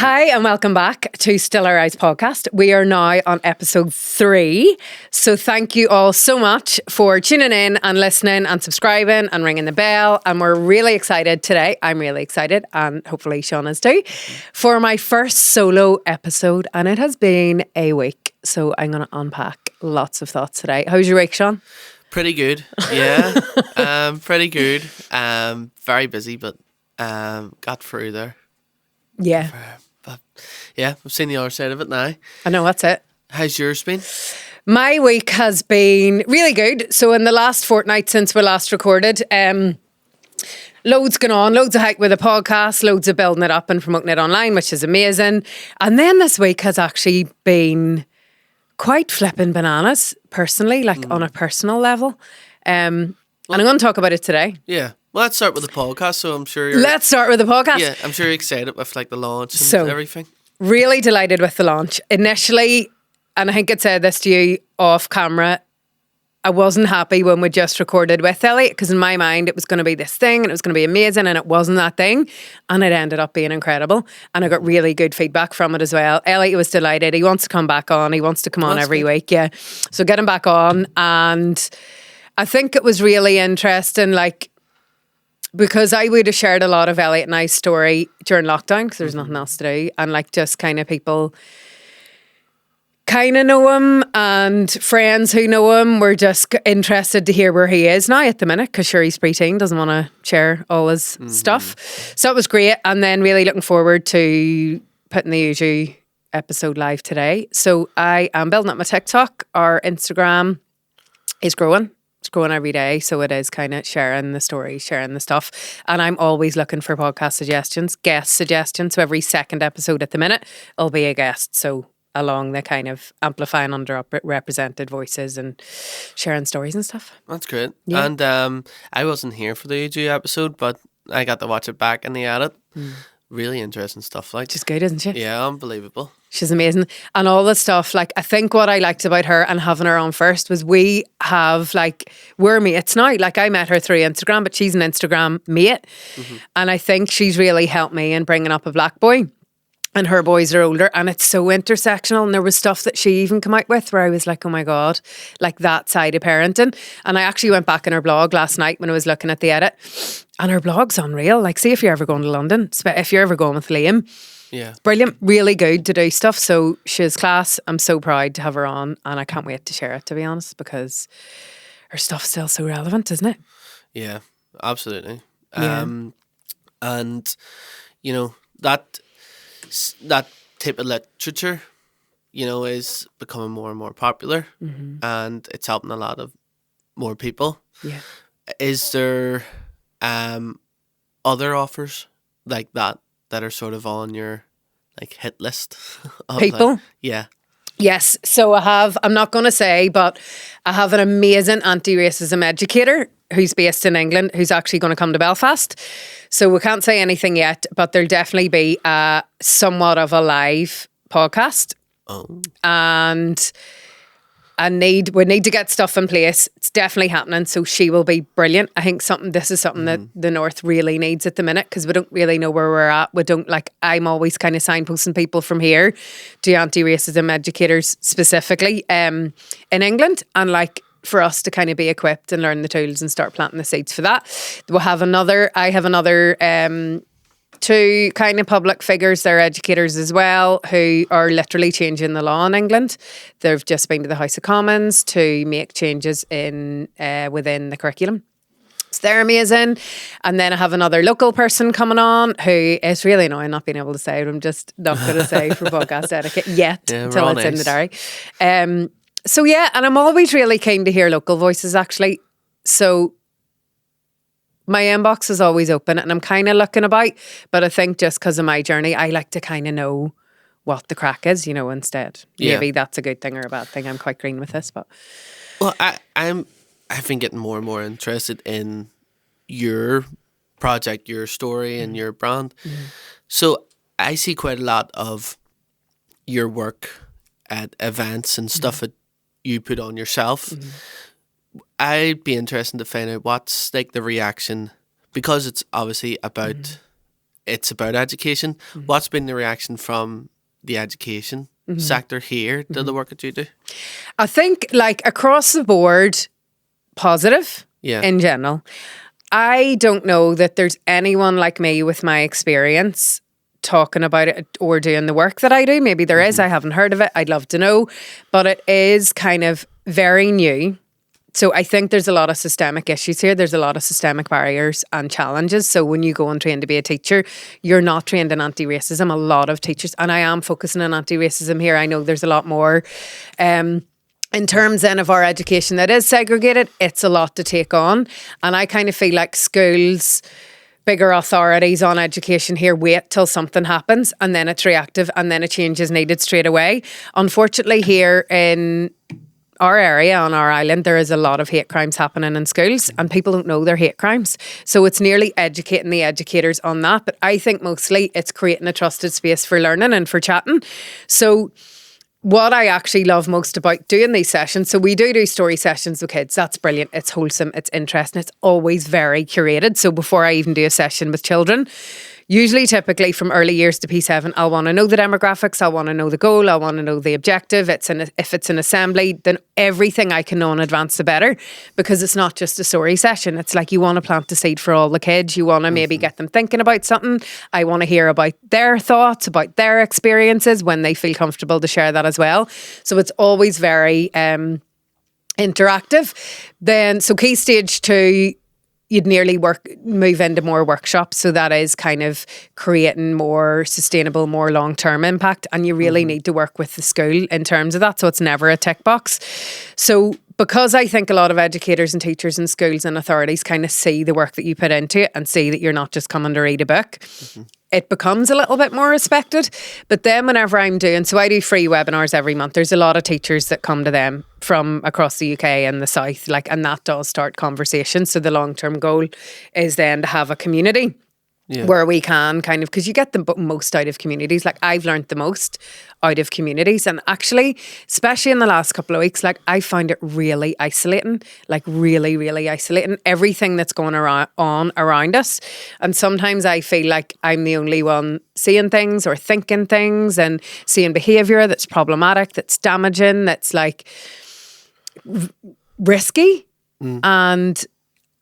Hi and welcome back to Stilliriseorla podcast. We are now on episode 3. So thank you all so much for tuning in and listening and subscribing and ringing the bell. And we're really excited today. I'm really excited, and hopefully Sean is too, for my first solo episode. And it has been a week. So I'm going to unpack lots of thoughts today. How's your week, Sean? Pretty good. Yeah. Pretty good. Very busy, but got through there. Yeah. But yeah, I've seen the other side of it now. I know, that's it. How's yours been? My week has been really good. So in the last fortnight since we last recorded, loads going on, loads of hype with the podcast, loads of building it up and promoting it online, which is amazing. And then this week has actually been quite flipping bananas, personally, like on a personal level. And I'm going to talk about it today. Yeah. Well, let's start with the podcast. So I'm sure Let's start with the podcast. Yeah, I'm sure you're excited with like the launch and So, everything. Really delighted with the launch. Initially, and I think I'd said this to you off camera, I wasn't happy when we just recorded with Elliot, because in my mind it was going to be this thing and it was going to be amazing, and it wasn't that thing, and it ended up being incredible, and I got really good feedback from it as well. Elliot was delighted. He wants to come back on. He wants to come on every week. Yeah, so get him back on. And I think it was really interesting, like, because I would have shared a lot of Elliot and I's story during lockdown because there's nothing else to do, and like just kind of people kind of know him and friends who know him were just interested to hear where he is now at the minute, because sure, he's preteen, doesn't want to share all his stuff. So it was great, and then really looking forward to putting the Uju episode live today. So I am building up my TikTok. Our Instagram is growing. It's growing every day, so it is kind of sharing the story, sharing the stuff. And I'm always looking for podcast suggestions, guest suggestions. So every second episode at the minute, it'll be a guest. So along the kind of amplifying underrepresented voices and sharing stories and stuff. That's great. Yeah. And I wasn't here for the AG episode, but I got to watch it back in the edit. Really interesting stuff. Like, She's good, isn't she? yeah, unbelievable. She's amazing. And all the stuff, like, I think what I liked about her and having her on first was we're mates now. Like, I met her through Instagram, but she's an Instagram mate. And I think she's really helped me in bringing up a black boy. And her boys are older, and it's so intersectional. And there was stuff that she even come out with where I was like, oh my God, like that side of parenting. And I actually went back in her blog last night when I was looking at the edit, and her blog's unreal. Like, see if you're ever going to London, if you're ever going with Liam. Yeah. Brilliant, really good to do stuff. So she's class. I'm so proud to have her on, and I can't wait to share it, to be honest, because her stuff's still so relevant, isn't it? Yeah, absolutely. Yeah. And, you know, that type of literature, you know, is becoming more and more popular, and it's helping a lot of more people. Yeah. Is there other offers like that are sort of on your like hit list of People? like, yeah. Yes. So I'm not going to say, but I have an amazing anti-racism educator who's based in England, who's actually going to come to Belfast. So we can't say anything yet, but there'll definitely be somewhat of a live podcast. Oh. And we need to get stuff in place. It's definitely happening. So she will be brilliant. I think this is something that the North really needs at the minute, because we don't really know where we're at. I'm always kind of signposting people from here to anti-racism educators specifically in England, and like for us to kind of be equipped and learn the tools and start planting the seeds for that. I have another two kind of public figures, they're educators as well, who are literally changing the law in England. They've just been to the House of Commons to make changes in within the curriculum. So they're amazing. And then I have another local person coming on who is really annoying not being able to say it. I'm just not going to say for podcast etiquette yet until it's in the diary. So yeah, and I'm always really keen to hear local voices actually. So my inbox is always open, and I'm kind of looking about, but I think just because of my journey, I like to kind of know what the crack is, you know, instead. Yeah. Maybe that's a good thing or a bad thing. I'm quite green with this, but... Well, I've been getting more and more interested in your project, your story and your brand. So I see quite a lot of your work at events and stuff that you put on yourself. I'd be interested to find out what's like the reaction, because it's obviously about it's about education. What's been the reaction from the education sector here to the work that you do? I think like across the board, positive Yeah. in general. I don't know that there's anyone like me with my experience talking about it or doing the work that I do. Maybe there is. I haven't heard of it. I'd love to know. But it is kind of very new. So I think there's a lot of systemic issues here. There's a lot of systemic barriers and challenges. So when you go and train to be a teacher, you're not trained in anti-racism. A lot of teachers, and I am focusing on anti-racism here. I know there's a lot more. In terms then of our education that is segregated, it's a lot to take on. And I kind of feel like schools, bigger authorities on education here wait till something happens and then it's reactive and then a change is needed straight away. Unfortunately, here in our area, on our island, there is a lot of hate crimes happening in schools and people don't know they're hate crimes. So it's nearly educating the educators on that. But I think mostly it's creating a trusted space for learning and for chatting. So what I actually love most about doing these sessions, so we do story sessions with kids. That's brilliant. It's wholesome. It's interesting. It's always very curated. So before I even do a session with children, usually typically from early years to P7, I'll want to know the demographics. I'll want to know the goal. I want to know the objective. If it's an assembly, then everything I can know in advance, the better, because it's not just a story session. It's like you want to plant the seed for all the kids. You want to maybe get them thinking about something. I want to hear about their thoughts, about their experiences when they feel comfortable to share that as well. So it's always very interactive. Then, so key stage 2, you'd nearly move into more workshops. So that is kind of creating more sustainable, more long-term impact. And you really need to work with the school in terms of that. So it's never a tick box. So because I think a lot of educators and teachers in schools and authorities kind of see the work that you put into it and see that you're not just coming to read a book, it becomes a little bit more respected. But then whenever I'm doing, so I do free webinars every month. There's a lot of teachers that come to them from across the UK and the South, and that does start conversations. So the long-term goal is then to have a community where we can kind of, because you get the most out of communities. Like I've learned the most out of communities, and actually, especially in the last couple of weeks, like I found it really isolating, like really, really isolating, everything that's going on around us. And sometimes I feel like I'm the only one seeing things or thinking things and seeing behaviour that's problematic, that's damaging, that's like risky and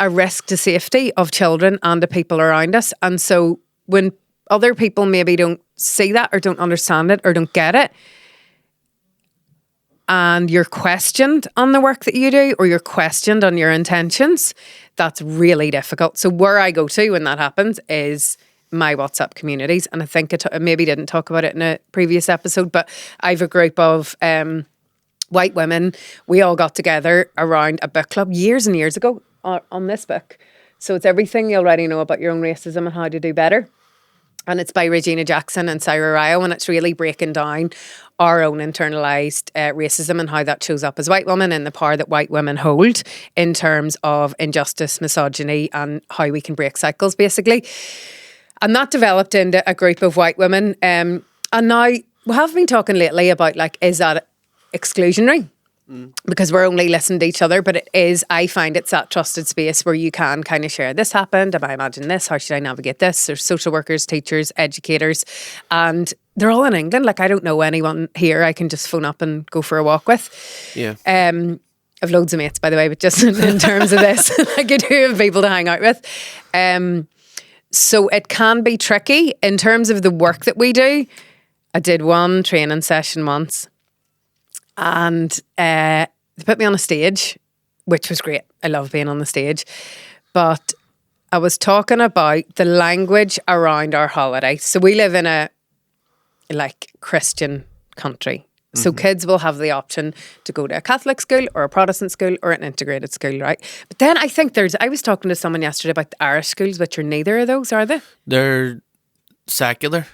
a risk to safety of children and the people around us. And so when other people maybe don't see that or don't understand it or don't get it, and you're questioned on the work that you do or you're questioned on your intentions, that's really difficult. So where I go to when that happens is my WhatsApp communities. And I think I maybe didn't talk about it in a previous episode, but I have a group of white women. We all got together around a book club years and years ago on this book. So it's everything you already know about your own racism and how to do better. And it's by Regina Jackson and Syra Ryo, and it's really breaking down our own internalised racism and how that shows up as white women and the power that white women hold in terms of injustice, misogyny, and how we can break cycles, basically. And that developed into a group of white women. And now we have been talking lately about, is that exclusionary? Because we're only listening to each other, but it is, I find it's that trusted space where you can kind of share, this happened, I imagine this, how should I navigate this? There's social workers, teachers, educators, and they're all in England. I don't know anyone here I can just phone up and go for a walk with. Yeah. I've loads of mates, by the way, but just in terms of this, I do have people to hang out with. So it can be tricky in terms of the work that we do. I did one training session once, and they put me on a stage, which was great. I love being on the stage. But I was talking about the language around our holiday. So we live in a Christian country. So kids will have the option to go to a Catholic school or a Protestant school or an integrated school, right? But then I think I was talking to someone yesterday about the Irish schools, which are neither of those, are they? They're secular.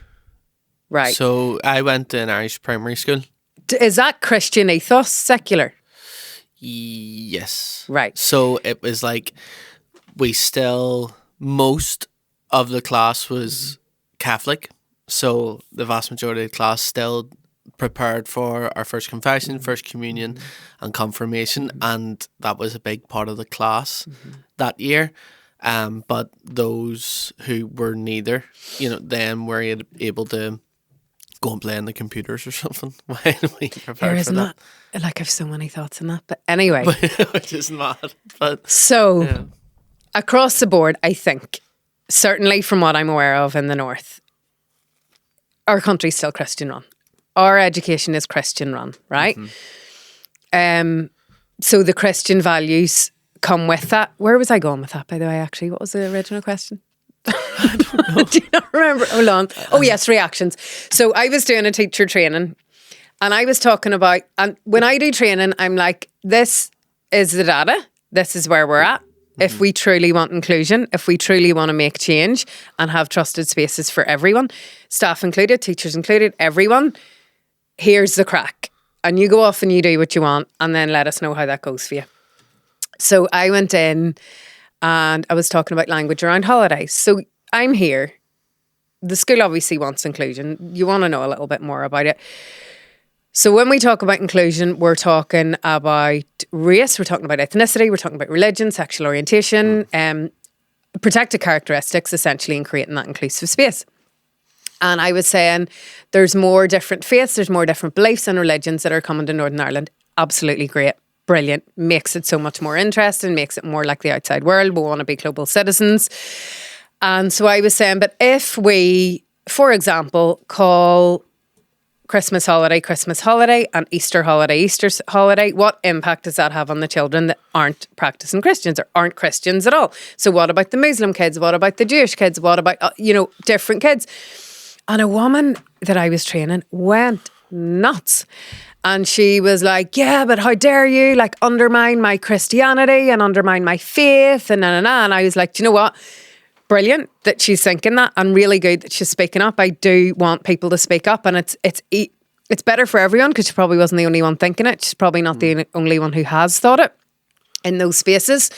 Right. So I went to an Irish primary school. Is that Christian ethos secular? Yes. Right. So it was most of the class was Catholic. So the vast majority of the class still prepared for our first confession, first communion and confirmation. And that was a big part of the class that year. But those who were neither, then were able to go and play on the computers or something. Why are we prepared for that? Like, I've so many thoughts on that. But anyway. Which is mad. But so, across the board, I think, certainly from what I'm aware of in the North, our country's still Christian run. Our education is Christian run, right? So the Christian values come with that. Where was I going with that, by the way, actually? What was the original question? I don't know. Do you not remember? Hold on. Oh, yes, reactions. So I was doing a teacher training and I was talking about, and when I do training, I'm like, this is the data. This is where we're at. If we truly want inclusion, if we truly want to make change and have trusted spaces for everyone, staff included, teachers included, everyone, here's the crack. And you go off and you do what you want and then let us know how that goes for you. So I went in and I was talking about language around holidays. So I'm here. The school obviously wants inclusion. You want to know a little bit more about it. So when we talk about inclusion, we're talking about race, we're talking about ethnicity, we're talking about religion, sexual orientation, protected characteristics, essentially, in creating that inclusive space. And I was saying there's more different faiths, there's more different beliefs and religions that are coming to Northern Ireland. Absolutely great. Brilliant. Makes it so much more interesting, makes it more like the outside world. We want to be global citizens. And so I was saying, but if we, for example, call Christmas holiday, and Easter holiday, what impact does that have on the children that aren't practicing Christians or aren't Christians at all? So what about the Muslim kids? What about the Jewish kids? What about, different kids? And a woman that I was training went nuts. And she was like, yeah, but how dare you undermine my Christianity and undermine my faith and And I was like, do you know what? Brilliant that she's thinking that and really good that she's speaking up. I do want people to speak up and it's better for everyone because she probably wasn't the only one thinking it. She's probably not the only one who has thought it in those spaces.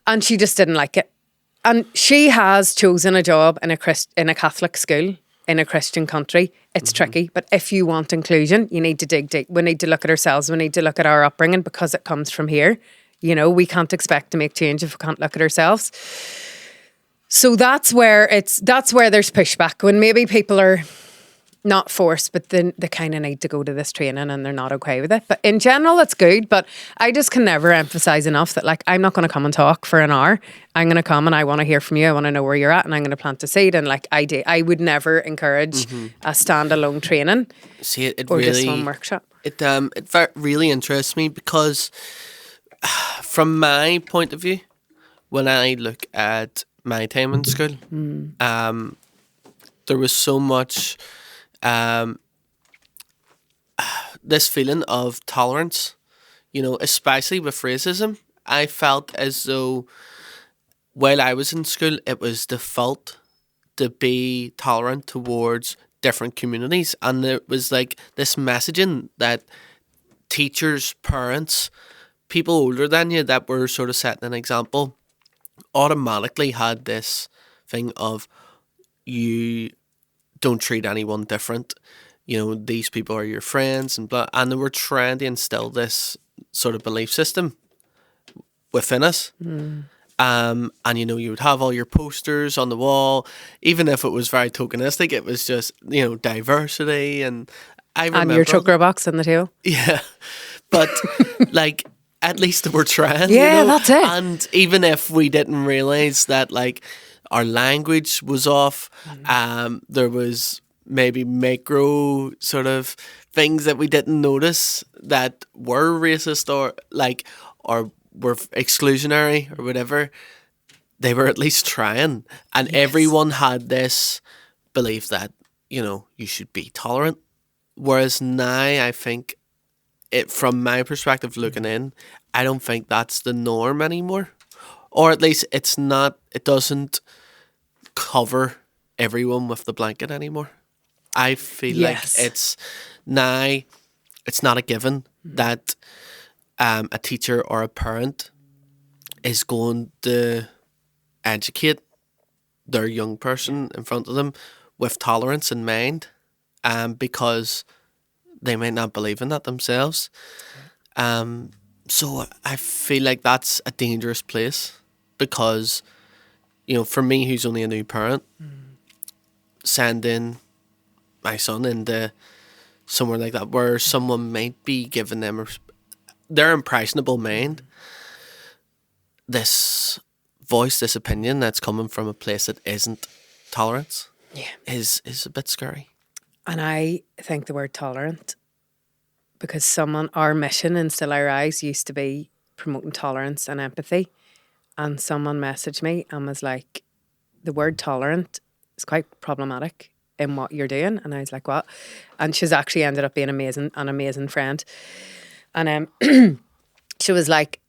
And she just didn't like it. And she has chosen a job in a Catholic school in a Christian country. It's tricky, but if you want inclusion, you need to dig deep. We need to look at ourselves. We need to look at our upbringing because it comes from here. We can't expect to make change if we can't look at ourselves. So that's where there's pushback when maybe people are not forced, but then they kind of need to go to this training and they're not okay with it. But in general, it's good. But I just can never emphasize enough that I'm not going to come and talk for an hour. I'm going to come and I want to hear from you. I want to know where you're at and I'm going to plant a seed. And I would never encourage a standalone training. See, it or really, just one workshop. It really interests me because from my point of view, when I look at my time in school, there was so much this feeling of tolerance, especially with racism. I felt as though while I was in school, it was default to be tolerant towards different communities. And there was this messaging that teachers, parents, people older than you that were sort of setting an example automatically had this thing of you don't treat anyone different. These people are your friends and blah. And they were trying to instill this sort of belief system within us. And you would have all your posters on the wall, even if it was very tokenistic. It was just diversity, and I remember and your choker box on the table. Yeah, but at least we're trying. Yeah, that's it. And even if we didn't realize that our language was off, there was maybe micro sort of things that we didn't notice that were racist or were exclusionary or whatever. They were at least trying, and everyone had this belief that you should be tolerant. Whereas now, I think from my perspective looking in, I don't think that's the norm anymore, or at least it's not. It doesn't cover everyone with the blanket anymore. I feel like it's now. It's not a given that a teacher or a parent is going to educate their young person in front of them with tolerance in mind, because they might not believe in that themselves. So I feel like that's a dangerous place because you know, for me, who's only a new parent, sending my son into somewhere like that where someone might be giving them their impressionable mind this voice, this opinion that's coming from a place that isn't tolerance, is a bit scary. And I think the word tolerant, because our mission in Still Our Eyes used to be promoting tolerance and empathy, and someone messaged me and was like, the word tolerant is quite problematic in what you're doing. And I was like, what? And she's actually ended up being an amazing friend. And she was like,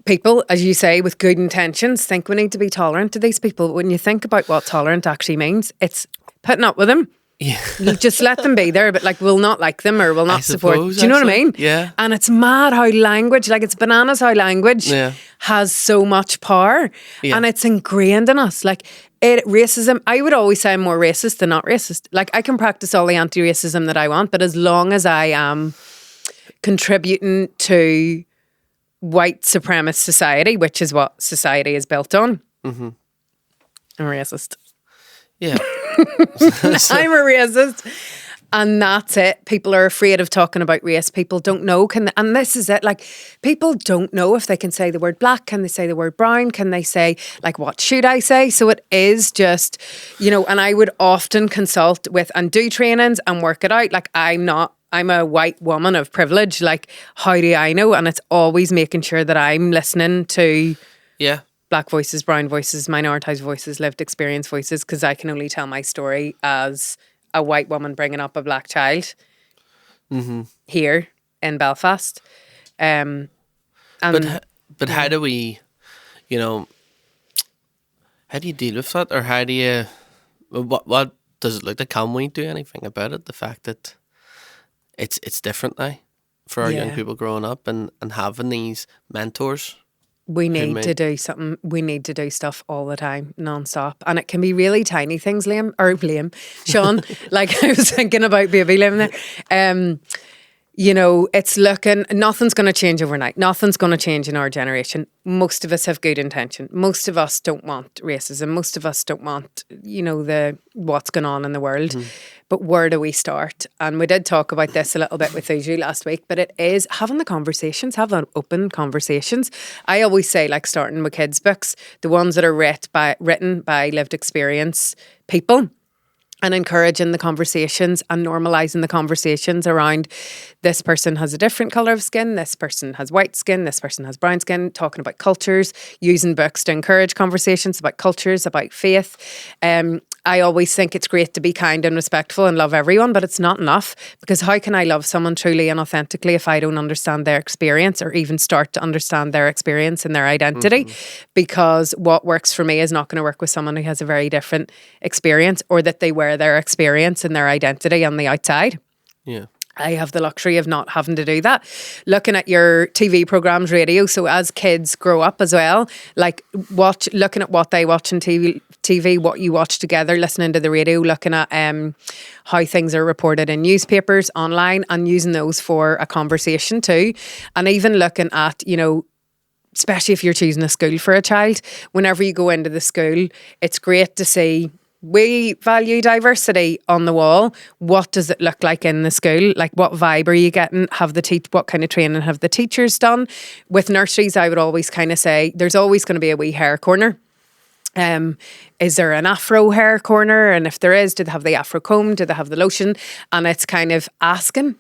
people, as you say, with good intentions, think we need to be tolerant to these people. But when you think about what tolerant actually means, it's putting up with them. Yeah. You just let them be there, but like we'll not like them or we'll not support. Do you know what I mean? Yeah. And it's mad how language, like it's bananas how language has so much power, and it's ingrained in us. Like racism, I would always say I'm more racist than not racist. Like I can practice all the anti-racism that I want, but as long as I am contributing to white supremacist society, which is what society is built on, I'm a racist. Yeah. I'm a racist. And that's it. People are afraid of talking about race. People don't know. And this is it. Like, people don't know if they can say the word black. Can they say the word brown? Can they say, like, what should I say? So it is just, you know, and I would often consult with and do trainings and work it out. Like, I'm a white woman of privilege. Like, how do I know? And it's always making sure that I'm listening to black voices, brown voices, minoritized voices, lived experience voices, because I can only tell my story as a white woman bringing up a black child here in Belfast. But how do we, you know, how do you deal with that? Or how do you, what does it look like? Can we do anything about it? The fact that it's different now for our young people growing up and having these mentors. We need to do something. We need to do stuff all the time, non-stop. And it can be really tiny things, Sean. Like I was thinking about baby Liam there. You know, it's nothing's going to change overnight. Nothing's going to change in our generation. Most of us have good intention. Most of us don't want racism. Most of us don't want, you know, what's going on in the world. But where do we start? And we did talk about this a little bit with Uju last week, but it is having the conversations, having open conversations. I always say, like, starting with kids' books, the ones that are written by lived experience people, and encouraging the conversations and normalising the conversations around this person has a different colour of skin, this person has white skin, this person has brown skin, talking about cultures, using books to encourage conversations about cultures, about faith. I always think it's great to be kind and respectful and love everyone, but it's not enough, because how can I love someone truly and authentically if I don't understand their experience or even start to understand their experience and their identity? Because what works for me is not going to work with someone who has a very different experience, or that they wear their experience and their identity on the outside. Yeah. I have the luxury of not having to do that. Looking at your TV programs, radio, so as kids grow up as well, like looking at what they watch on TV, what you watch together, listening to the radio, looking at how things are reported in newspapers, online, and using those for a conversation too. And even looking at, you know, especially if you're choosing a school for a child, whenever you go into the school, it's great to see we value diversity on the wall. What does it look like in the school? Like, what vibe are you getting? What kind of training have the teachers done? With nurseries, I would always kind of say there's always going to be a wee hair corner. Is there an afro hair corner? And if there is, do they have the afro comb? Do they have the lotion? And it's kind of asking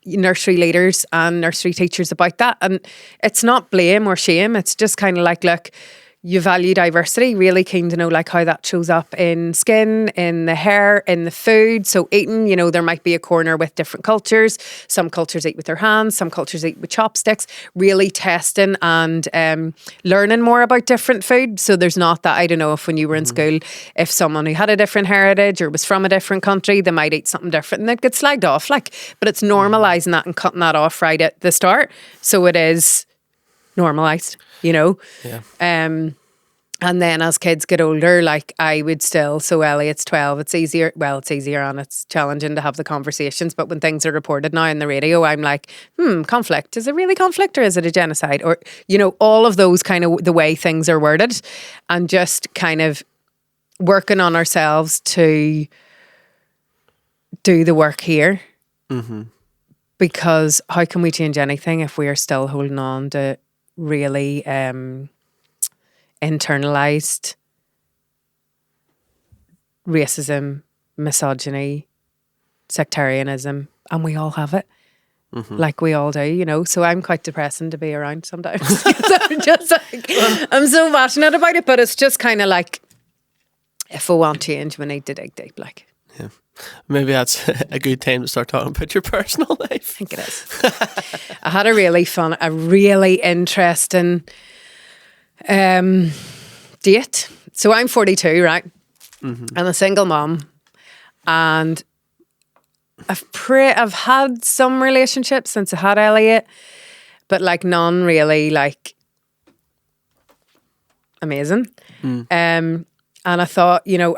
nursery leaders and nursery teachers about that. And it's not blame or shame. It's just kind of like, look, you value diversity, really keen to know like how that shows up in skin, in the hair, in the food. So eating, you know, there might be a corner with different cultures. Some cultures eat with their hands, some cultures eat with chopsticks. Really testing and learning more about different food. So there's not that, I don't know, if when you were in school, if someone who had a different heritage or was from a different country, they might eat something different and it gets slagged off. Like, but it's normalising that and cutting that off right at the start. So it is normalised, you know. And then as kids get older, like I would still, so Elliot's 12, it's easier and it's challenging to have the conversations, but when things are reported now on the radio, I'm like, conflict, is it really conflict or is it a genocide? Or, you know, all of those kind of the way things are worded, and just kind of working on ourselves to do the work here. Because how can we change anything if we are still holding on to really internalized racism, misogyny, sectarianism, and we all have it. Like we all do, you know. So I'm quite depressing to be around sometimes. I'm just like, I'm so passionate about it, but it's just kind of like, if we want change, we need to dig deep. Like, Yeah. Maybe that's a good time to start talking about your personal life. I think it is. I had a really interesting date. So I'm 42, right? I'm a single mom, and I've had some relationships since I had Elliot, but like none really like amazing. And I thought, you know,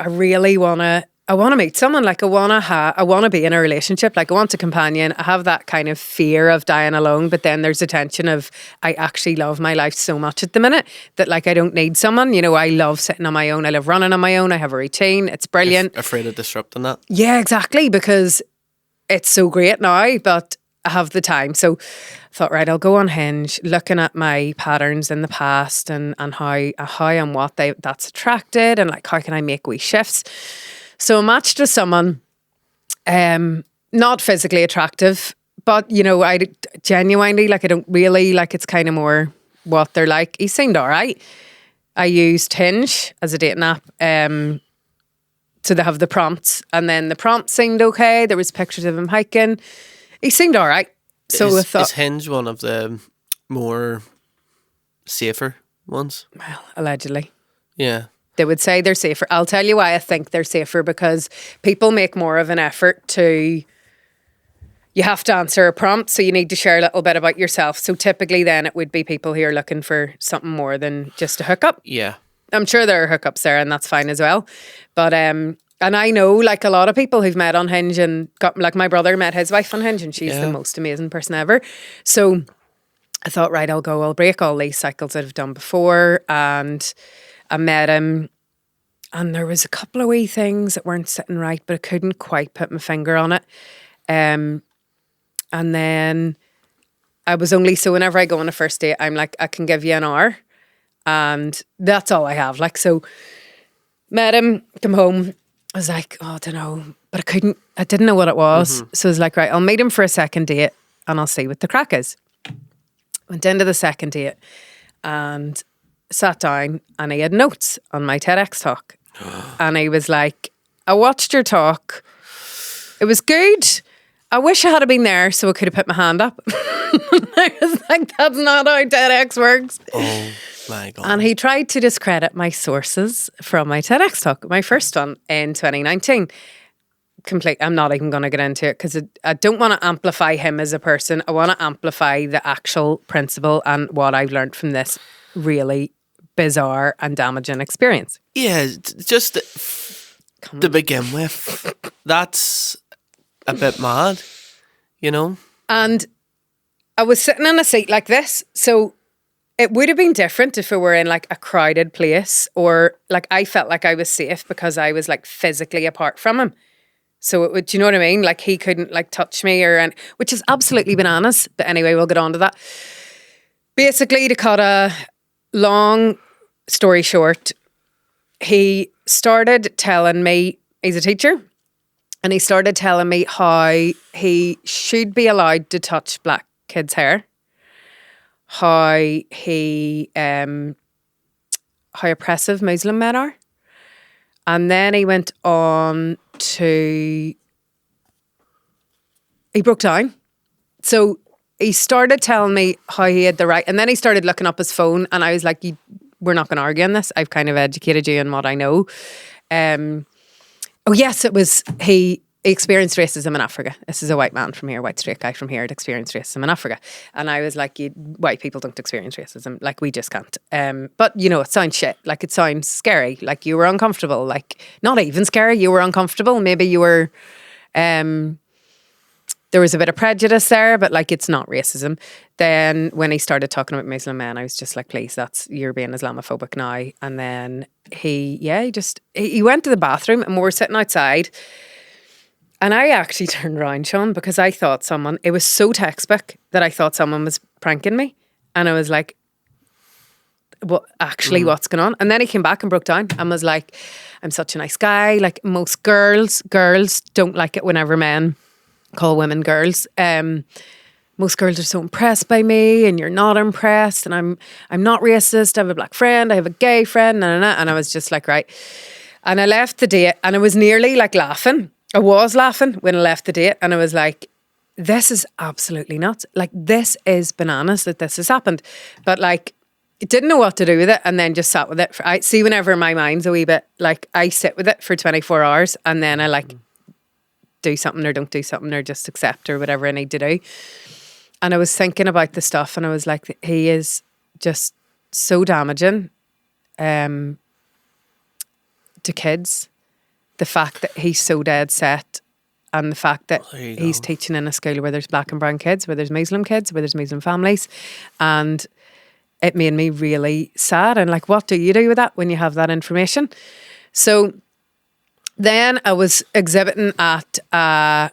I want to meet someone. Like I want to be in a relationship. Like I want a companion. I have that kind of fear of dying alone, but then there's a tension of I actually love my life so much at the minute that like I don't need someone. You know, I love sitting on my own. I love running on my own. I have a routine. It's brilliant. Afraid of disrupting that. Yeah, exactly, because it's so great now, but I have the time. So I thought, right, I'll go on Hinge, looking at my patterns in the past and how and what that's attracted, and like how can I make wee shifts. So I matched with someone, not physically attractive, but you know, I genuinely like, I don't really like, it's kind of more what they're like. He seemed all right. I used Hinge as a dating app. So they have the prompts, and then the prompts seemed okay. There was pictures of him hiking. He seemed all right. So I thought, is Hinge one of the more safer ones? Well, allegedly. Yeah. They would say they're safer. I'll tell you why I think they're safer, because people make more of an effort to, you have to answer a prompt, so you need to share a little bit about yourself. So typically then it would be people who are looking for something more than just a hookup. Yeah. I'm sure there are hookups there, and that's fine as well. But and I know like a lot of people who've met on Hinge and got, like my brother met his wife on Hinge, and she's the most amazing person ever. So I thought, right, I'll break all these cycles that I've done before. And I met him, and there was a couple of wee things that weren't sitting right, but I couldn't quite put my finger on it. And then I was only, so whenever I go on a first date, I'm like, I can give you an hour. And that's all I have. Like, so met him, come home. I was like, oh, I don't know. But I didn't know what it was. So I was like, right, I'll meet him for a second date and I'll see what the crack is. Went into the second date and sat down, and he had notes on my TEDx talk. And he was like, I watched your talk. It was good. I wish I had been there so I could have put my hand up. I was like, that's not how TEDx works. Oh my God. And he tried to discredit my sources from my TEDx talk, my first one in 2019. I'm not even going to get into it because I don't want to amplify him as a person. I want to amplify the actual principle and what I've learned from this really bizarre and damaging experience. Yeah, just to begin with, that's a bit mad, you know? And I was sitting in a seat like this, so it would have been different if we were in like a crowded place, or like I felt like I was safe because I was like physically apart from him. So it would, do you know what I mean? Like he couldn't like touch me which is absolutely bananas. But anyway, we'll get on to that. Basically, to cut a long story short, he started telling me, he's a teacher, and he started telling me how he should be allowed to touch black kids' hair, how oppressive Muslim men are. And then he went on to, he broke down. So he started telling me how he had the right, and then he started looking up his phone, and I was like, we're not going to argue on this. I've kind of educated you in what I know. Oh yes, it was, he experienced racism in Africa. This is a white man from here, white straight guy from here, had experienced racism in Africa. And I was like, white people don't experience racism. Like, we just can't. But, you know, it sounds shit. Like, it sounds scary. Like, you were uncomfortable. Like, not even scary. You were uncomfortable. Maybe you were there was a bit of prejudice there, but like it's not racism. Then when he started talking about Muslim men, I was just like, please, you're being Islamophobic now. And then he went to the bathroom and we were sitting outside. And I actually turned around, Sean, because I thought it was so textbook that I thought someone was pranking me. And I was like, well, actually, what's going on? And then he came back and broke down and was like, I'm such a nice guy. Like most girls don't like it whenever men call women girls. Most girls are so impressed by me and you're not impressed. And I'm not racist. I have a black friend. I have a gay friend. And I was just like, right. And I left the date and I was nearly like laughing. I was laughing when I left the date and I was like, this is absolutely nuts. Like, this is bananas that this has happened. But like, didn't know what to do with it and then just sat with it. I see whenever my mind's a wee bit, like I sit with it for 24 hours and then I like do something or don't do something or just accept or whatever I need to do. And I was thinking about the stuff and I was like, he is just so damaging to kids. The fact that he's so dead set and the fact that he's teaching in a school where there's black and brown kids, where there's Muslim kids, where there's Muslim families. And it made me really sad. And like, what do you do with that when you have that information? So then I was exhibiting at, I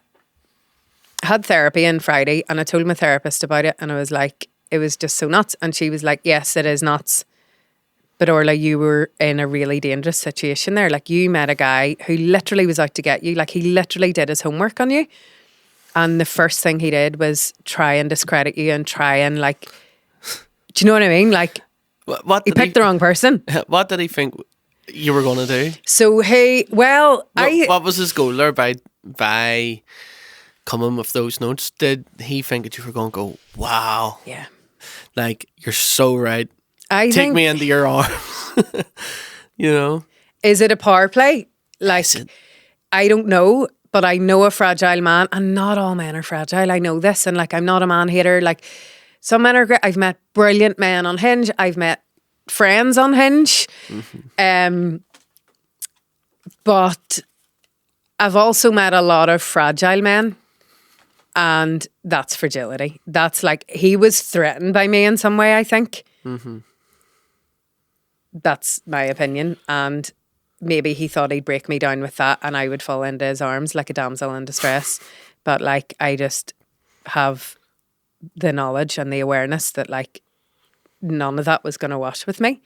had therapy on Friday and I told my therapist about it and I was like, it was just so nuts. And she was like, yes, it is nuts. But Orla, you were in a really dangerous situation there. Like you met a guy who literally was out to get you. Like he literally did his homework on you. And the first thing he did was try and discredit you and try and like, do you know what I mean? Like he picked the wrong person. What did he think you were going to do? So what was his goal there by coming with those notes? Did he think that you were going to go, wow. Yeah. Like, you're so right. Take me into your arms. You know? Is it a power play? Like, I don't know, but I know a fragile man, and not all men are fragile. I know this, and like, I'm not a man hater. Like, some men are great. I've met brilliant men on Hinge. I've met friends on Hinge. But I've also met a lot of fragile men. And that's fragility. That's like, he was threatened by me in some way, I think. That's my opinion. And maybe he thought he'd break me down with that and I would fall into his arms like a damsel in distress. But like, I just have the knowledge and the awareness that like none of that was going to wash with me.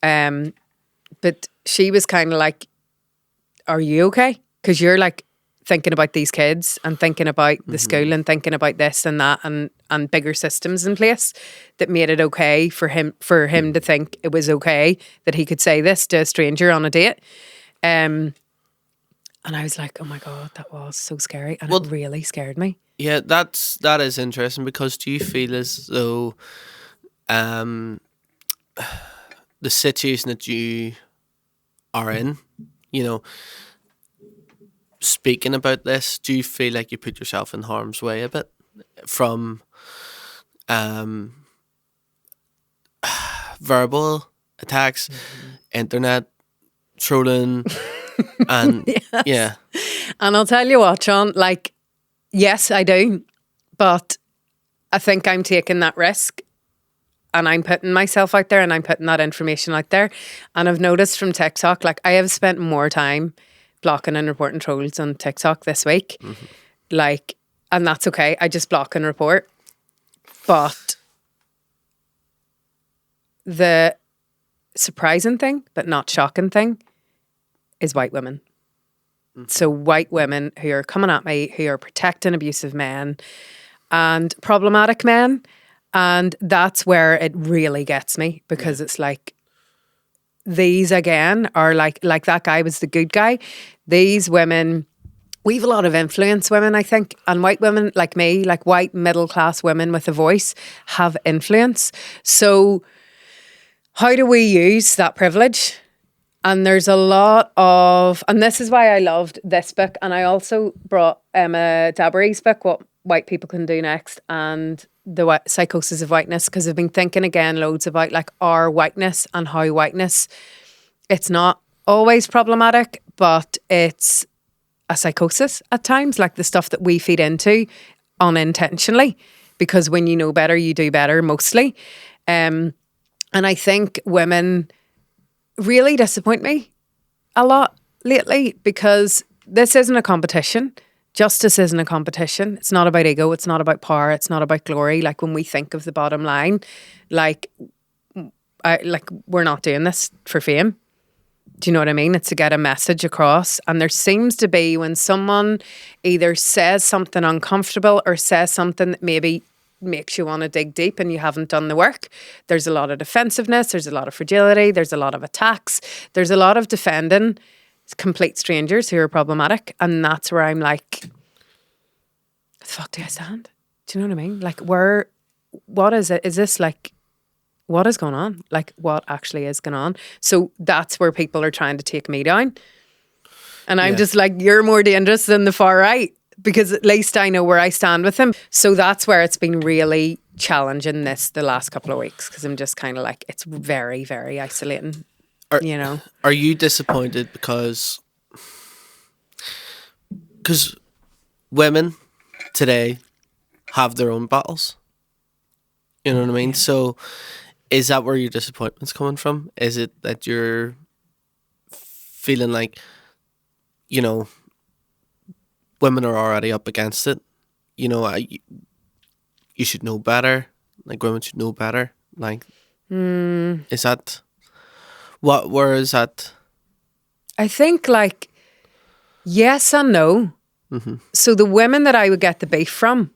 But she was kind of like, are you okay? Because you're like thinking about these kids and thinking about the school and thinking about this and that and bigger systems in place that made it okay for him to think it was okay that he could say this to a stranger on a date. And I was like, oh my God, that was so scary. And it really scared me. Yeah, that is interesting, because do you feel as though the situation that you are in, you know, speaking about this, do you feel like you put yourself in harm's way a bit from verbal attacks, internet trolling, and yes. yeah. And I'll tell you what, Sean, like, yes, I do, but I think I'm taking that risk and I'm putting myself out there and I'm putting that information out there. And I've noticed from TikTok, like I have spent more time blocking and reporting trolls on TikTok this week. Like, and that's okay. I just block and report. But the surprising thing, but not shocking thing, is white women. So white women who are coming at me, who are protecting abusive men and problematic men. And that's where it really gets me, because it's like, these again are like that guy was the good guy. These women, we have a lot of influence, women, I think, and white women like me, like white middle class women with a voice, have influence. So how do we use that privilege? And there's a lot of, and this is why I loved this book. And I also brought Emma Dabbery's book, What White People Can Do Next, and the Psychosis of Whiteness, because I've been thinking again loads about like our whiteness and how whiteness, it's not always problematic, but it's a psychosis at times, like the stuff that we feed into unintentionally, because when you know better, you do better mostly. And I think women really disappoint me a lot lately, because this isn't a competition. Justice isn't a competition. It's not about ego. It's not about power. It's not about glory. Like when we think of the bottom line, like we're not doing this for fame. Do you know what I mean? It's to get a message across. And there seems to be, when someone either says something uncomfortable or says something that maybe makes you want to dig deep and you haven't done the work, there's a lot of defensiveness, there's a lot of fragility, there's a lot of attacks, there's a lot of defending complete strangers who are problematic. And that's where I'm like, the fuck do I stand? Do you know what I mean? Like, what is it? Is this like, what is going on? Like, what actually is going on? So that's where people are trying to take me down. And I'm just like, you're more dangerous than the far right, because at least I know where I stand with him. So that's where it's been really challenging the last couple of weeks, because I'm just kind of like, it's very, very isolating, you know. Are you disappointed because women today have their own battles? You know what I mean? Yeah. So is that where your disappointment's coming from? Is it that you're feeling like, you know, women are already up against it? You know, you should know better. Like, women should know better. Like, is that where is that? I think, like, yes and no. Mm-hmm. So the women that I would get the beef from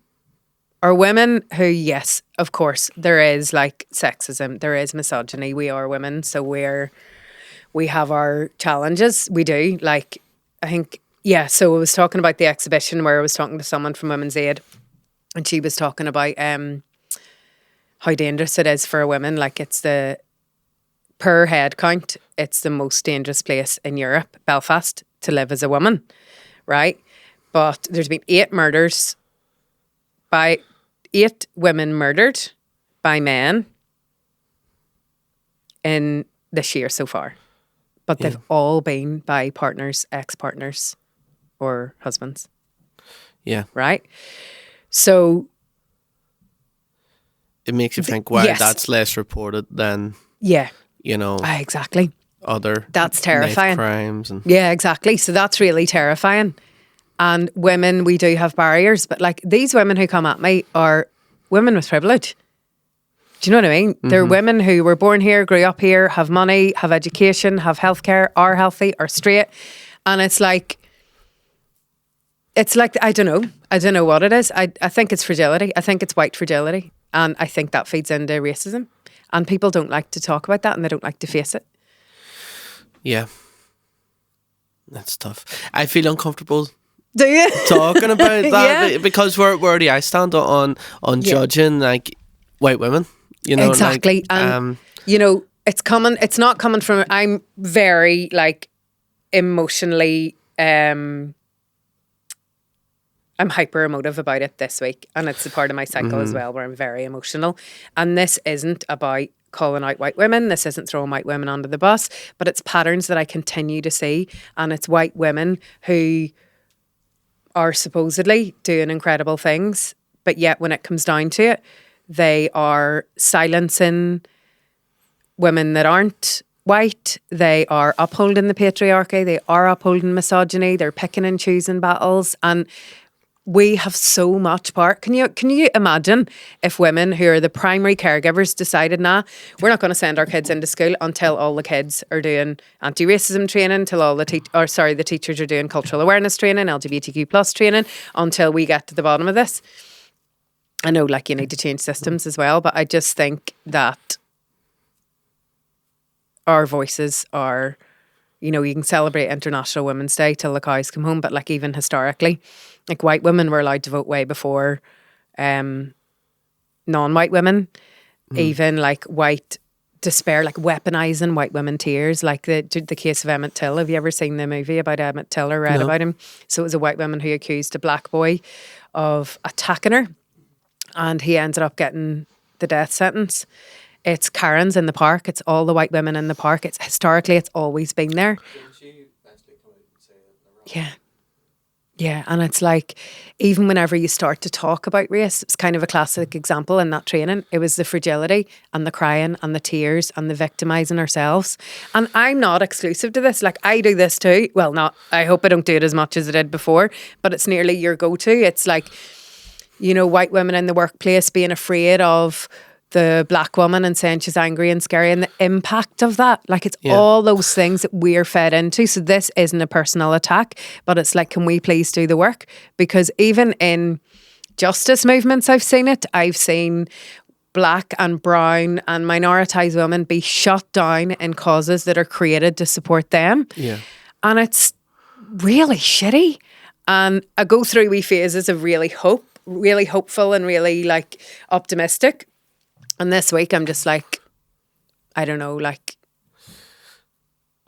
are women who, yes, of course, there is like sexism, there is misogyny. We are women, so we have our challenges. We do. Like, I think, yeah. So I was talking about the exhibition where I was talking to someone from Women's Aid, and she was talking about how dangerous it is for a woman. Like, it's per head count, it's the most dangerous place in Europe, Belfast, to live as a woman, right? But there's been 8 women murdered by men in this year so far. But they've all been by partners, ex-partners, or husbands. Yeah. Right? So it makes you think why that's less reported than, you know, exactly. Other that's terrifying. Crimes and exactly. So that's really terrifying. And women, we do have barriers, but like these women who come at me are women with privilege. Do you know what I mean? Mm-hmm. They're women who were born here, grew up here, have money, have education, have healthcare, are healthy, are straight. And it's like, I don't know what it is. I think it's fragility. I think it's white fragility. And I think that feeds into racism. And people don't like to talk about that, and they don't like to face it. Yeah. That's tough. I feel uncomfortable. Do you? Talking about that because where do I stand on judging like white women? You know, exactly. Like, and you know, it's not coming from. I'm very like emotionally. I'm hyper emotive about it this week, and it's a part of my cycle as well, where I'm very emotional. And this isn't about calling out white women. This isn't throwing white women under the bus, but it's patterns that I continue to see, and it's white women who are supposedly doing incredible things, but yet when it comes down to it, they are silencing women that aren't white. They are upholding the patriarchy. They are upholding misogyny. They're picking and choosing battles, and we have so much power. Can you imagine if women who are the primary caregivers decided, nah, we're not going to send our kids into school until all the kids are doing anti-racism training, until all the teachers are doing cultural awareness training, LGBTQ plus training, until we get to the bottom of this. I know, like, you need to change systems as well, but I just think that our voices are, you know, you can celebrate International Women's Day till the cows come home, but like even historically, like white women were allowed to vote way before non-white women. Even like white despair, like weaponizing white women tears, like the case of Emmett Till. Have you ever seen the movie about Emmett Till or read about him? So it was a white woman who accused a black boy of attacking her, and he ended up getting the death sentence. It's Karen's in the park. It's all the white women in the park. It's historically, it's always been there. Yeah. Yeah, and it's like, even whenever you start to talk about race, it's kind of a classic example in that training. It was the fragility and the crying and the tears and the victimising ourselves. And I'm not exclusive to this. Like, I do this too. Well, not, I hope I don't do it as much as I did before, but it's nearly your go-to. It's like, you know, white women in the workplace being afraid of the black woman and saying she's angry and scary, and the impact of that. Like, it's all those things that we're fed into. So this isn't a personal attack, but it's like, can we please do the work? Because even in justice movements, I've seen it. I've seen black and brown and minoritized women be shut down in causes that are created to support them. Yeah. And it's really shitty. And I go through wee phases of really hopeful and really like optimistic. And this week I'm just like, I don't know, like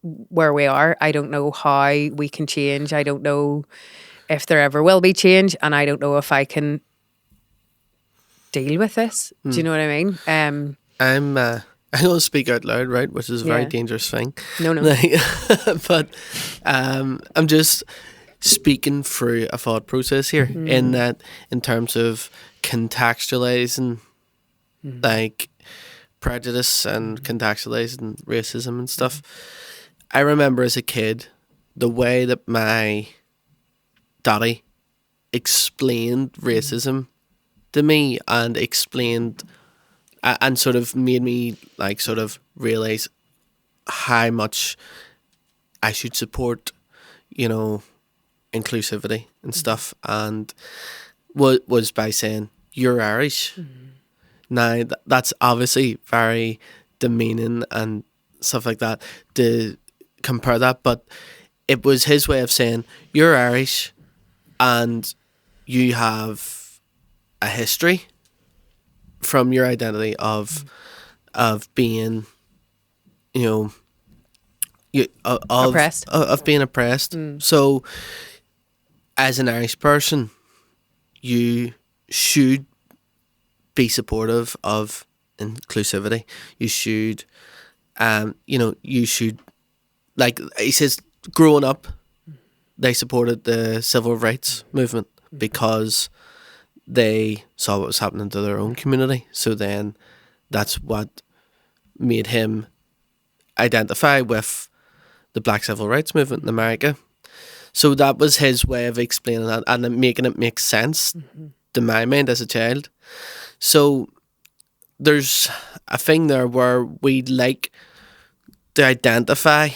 where we are. I don't know how we can change. I don't know if there ever will be change. And I don't know if I can deal with this. Do you know what I mean? I'm going to speak out loud, right? Which is a very dangerous thing. No. But I'm just speaking through a thought process here in that, in terms of contextualizing like prejudice and contextualizing racism and stuff. I remember as a kid the way that my daddy explained racism to me, and explained and sort of made me like sort of realize how much I should support, you know, inclusivity and stuff, and was by saying, "You're Irish." Now, that's obviously very demeaning and stuff like that to compare that, but it was his way of saying, you're Irish and you have a history from your identity of being, you know, Oppressed. Of being oppressed. So, as an Irish person, you should be supportive of inclusivity. You should, you should, like he says, growing up, they supported the civil rights movement because they saw what was happening to their own community. So then that's what made him identify with the Black Civil Rights Movement in America. So that was his way of explaining that and making it make sense to my mind as a child. So there's a thing there where we'd like to identify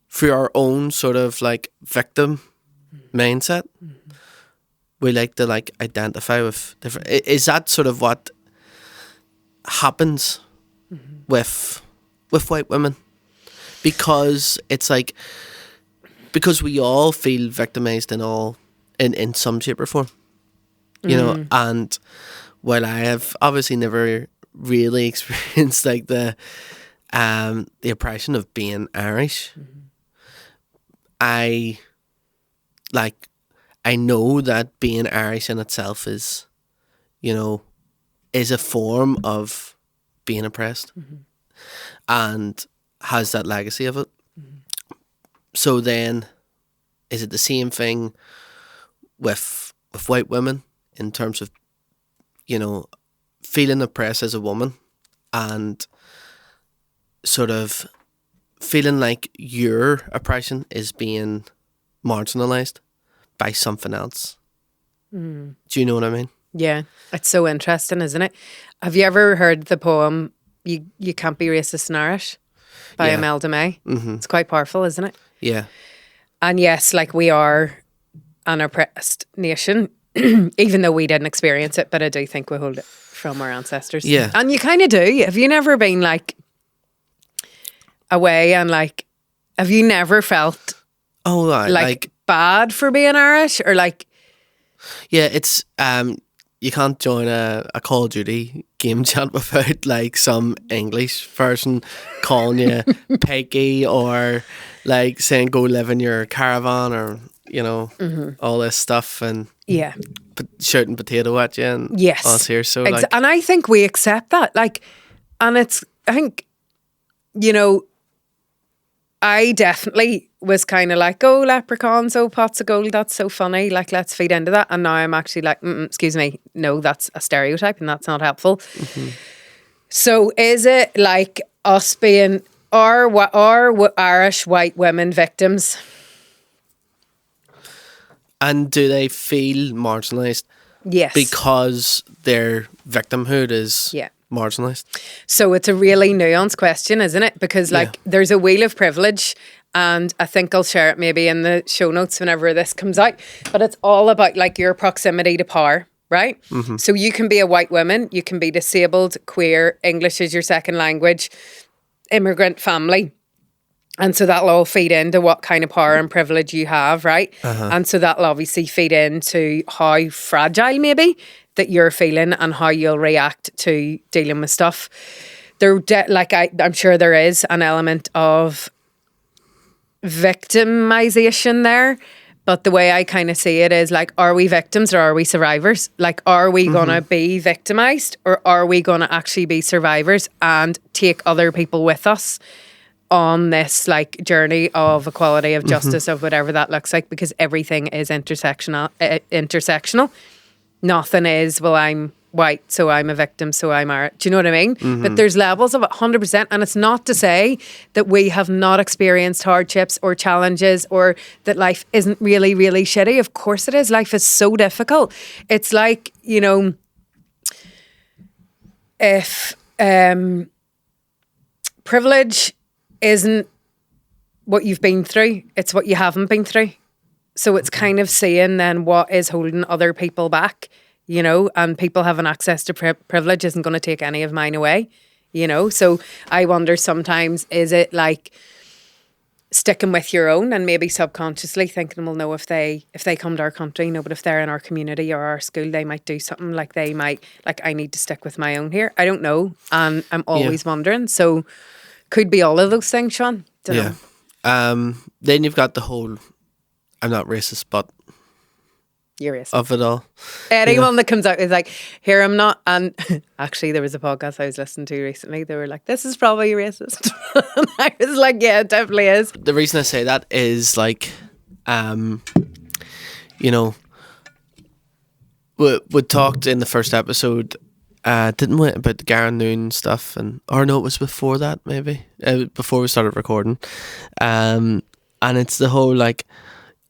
through our own sort of like victim mindset. We like to like identify with different. Is that sort of what happens with white women? Because it's like, because we all feel victimized in some shape or form, you know. And while I have obviously never really experienced like the oppression of being Irish, I know that being Irish in itself is, you know, is a form of being oppressed and has that legacy of it. So then, is it the same thing with white women in terms of, you know, feeling oppressed as a woman and sort of feeling like your oppression is being marginalised by something else? Do you know what I mean? Yeah, it's so interesting, isn't it? Have you ever heard the poem "You Can't Be Racist in Irish" by Imelda May? It's quite powerful, isn't it? Yeah. And yes, like, we are an oppressed nation, even though we didn't experience it, but I do think we hold it from our ancestors. Yeah. And you kind of do. Have you never been like away and like, have you never felt like bad for being Irish, or like? Yeah, it's you can't join a Call of Duty game chat without like some English person calling you pikey, or like saying go live in your caravan, or you know, all this stuff, and shouting potato at you and us here. So and I think we accept that, like, and it's, I think, you know, I definitely was kind of like, oh, leprechauns, oh, pots of gold, that's so funny. Like, let's feed into that. And now I'm actually like, excuse me, no, that's a stereotype and that's not helpful. So is it like us being our Irish white women victims? And do they feel marginalised Yes. because their victimhood is Yeah. marginalised? So it's a really nuanced question, isn't it? Because like there's a wheel of privilege, and I think I'll share it maybe in the show notes whenever this comes out. But it's all about like your proximity to power, right? So you can be a white woman, you can be disabled, queer, English is your second language, immigrant family. And so that'll all feed into what kind of power and privilege you have, right? And so that'll obviously feed into how fragile maybe that you're feeling and how you'll react to dealing with stuff. I'm sure there is an element of victimization there. But the way I kind of see it is like, are we victims or are we survivors? Like, are we going to be victimized or are we going to actually be survivors and take other people with us on this like journey of equality, of justice, of whatever that looks like? Because everything is intersectional. Nothing is, well, I'm white, so I'm a victim, so I'm Irish. Do you know what I mean? But there's levels of it, 100%. And it's not to say that we have not experienced hardships or challenges or that life isn't really, really shitty. Of course it is. Life is so difficult. It's like, you know, if privilege isn't what you've been through, it's what you haven't been through. So it's kind of seeing then what is holding other people back, you know, and people having access to privilege isn't going to take any of mine away, you know. So I wonder sometimes, is it like sticking with your own and maybe subconsciously thinking, well, no, if they come to our country, no, but if they're in our community or our school, they might do something, like they might, like, I need to stick with my own here. I don't know. And I'm always wondering. So could be all of those things, Sean. Don't know. Then you've got the whole, I'm not racist, but You're racist. of it all. Anyone that comes out is like, here, I'm not. And actually, there was a podcast I was listening to recently. They were like, this is probably racist. And I was like, yeah, it definitely is. The reason I say that is like, you know, we talked in the first episode, didn't we, about the Garen Noon stuff, or no, it was before that maybe, before we started recording, and it's the whole like,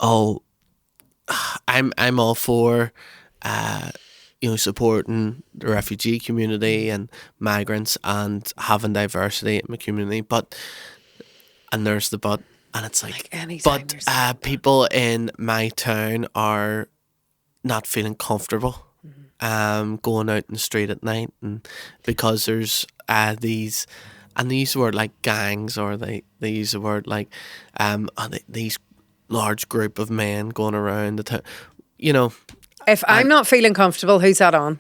oh, I'm all for, you know, supporting the refugee community and migrants and having diversity in my community, and there's the but, and it's like people in my town are not feeling comfortable going out in the street at night, and because there's these, and they use the word like gangs, or they use the word like these large group of men going around the town, you know. If I'm not feeling comfortable, who's that on?